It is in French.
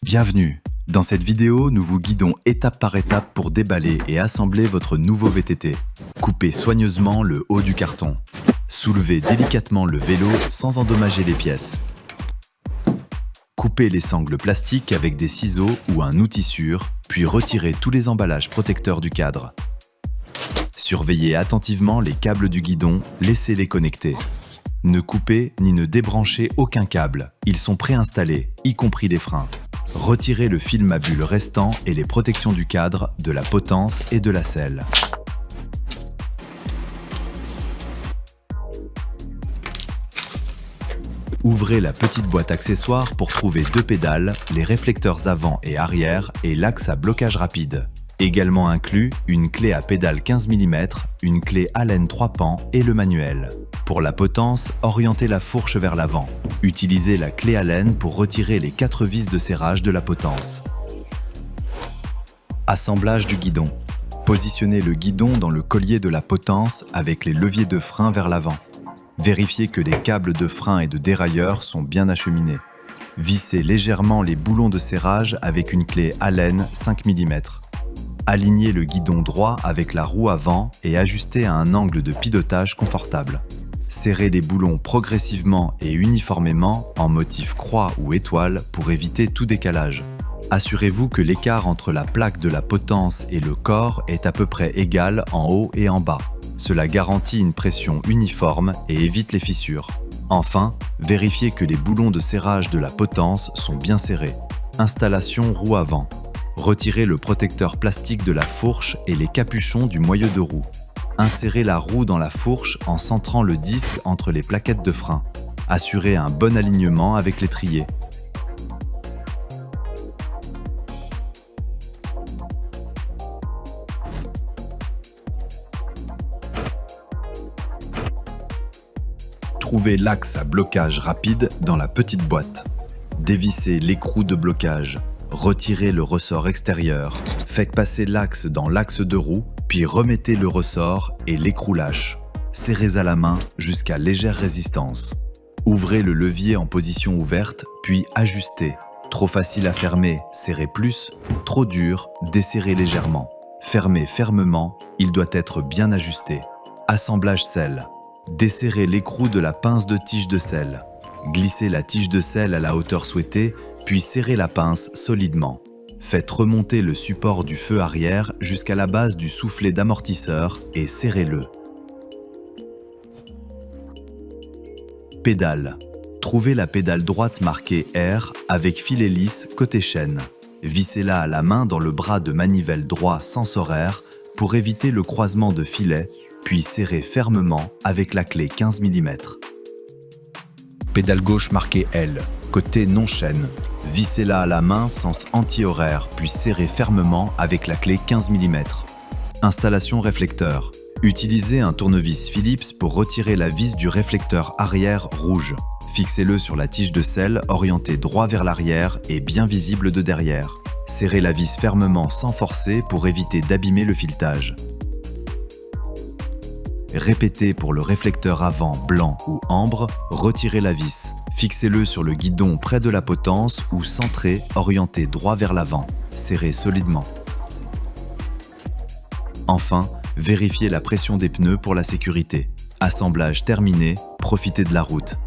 Bienvenue. Dans cette vidéo, nous vous guidons étape par étape pour déballer et assembler votre nouveau VTT. Coupez soigneusement le haut du carton. Soulevez délicatement le vélo sans endommager les pièces. Coupez les sangles plastiques avec des ciseaux ou un outil sûr, puis retirez tous les emballages protecteurs du cadre. Surveillez attentivement les câbles du guidon, laissez-les connectés. Ne coupez ni ne débranchez aucun câble, ils sont préinstallés, y compris les freins. Retirez le film à bulles restant et les protections du cadre, de la potence et de la selle. Ouvrez la petite boîte accessoire pour trouver deux pédales, les réflecteurs avant et arrière et l'axe à blocage rapide. Également inclus, une clé à pédale 15 mm, une clé Allen 3 pans et le manuel. Pour la potence, orientez la fourche vers l'avant. Utilisez la clé Allen pour retirer les 4 vis de serrage de la potence. Assemblage du guidon. Positionnez le guidon dans le collier de la potence avec les leviers de frein vers l'avant. Vérifiez que les câbles de frein et de dérailleur sont bien acheminés. Vissez légèrement les boulons de serrage avec une clé Allen 5 mm. Alignez le guidon droit avec la roue avant et ajustez à un angle de pilotage confortable. Serrez les boulons progressivement et uniformément en motif croix ou étoile pour éviter tout décalage. Assurez-vous que l'écart entre la plaque de la potence et le corps est à peu près égal en haut et en bas. Cela garantit une pression uniforme et évite les fissures. Enfin, vérifiez que les boulons de serrage de la potence sont bien serrés. Installation roue avant. Retirez le protecteur plastique de la fourche et les capuchons du moyeu de roue. Insérez la roue dans la fourche en centrant le disque entre les plaquettes de frein. Assurez un bon alignement avec l'étrier. Trouvez l'axe à blocage rapide dans la petite boîte. Dévissez l'écrou de blocage. Retirez le ressort extérieur. Faites passer l'axe dans l'axe de roue, puis remettez le ressort et l'écrou lâche. Serrez à la main jusqu'à légère résistance. Ouvrez le levier en position ouverte, puis ajustez. Trop facile à fermer, serrez plus. Trop dur, desserrez légèrement. Fermez fermement, il doit être bien ajusté. Assemblage selle. Desserrez l'écrou de la pince de tige de selle. Glissez la tige de selle à la hauteur souhaitée, puis serrez la pince solidement. Faites remonter le support du feu arrière jusqu'à la base du soufflet d'amortisseur et serrez-le. Pédale. Trouvez la pédale droite marquée R avec filet lisse côté chaîne. Vissez-la à la main dans le bras de manivelle droit sens horaire pour éviter le croisement de filets, puis serrez fermement avec la clé 15 mm. Pédale gauche marquée L, côté non-chaîne. Vissez-la à la main sens anti-horaire, puis serrez fermement avec la clé 15 mm. Installation réflecteur. Utilisez un tournevis Phillips pour retirer la vis du réflecteur arrière rouge. Fixez-le sur la tige de selle orientée droit vers l'arrière et bien visible de derrière. Serrez la vis fermement sans forcer pour éviter d'abîmer le filetage. Répétez pour le réflecteur avant blanc ou ambre, retirez la vis. Fixez-le sur le guidon près de la potence ou centré, orienté droit vers l'avant. Serrez solidement. Enfin, vérifiez la pression des pneus pour la sécurité. Assemblage terminé, profitez de la route.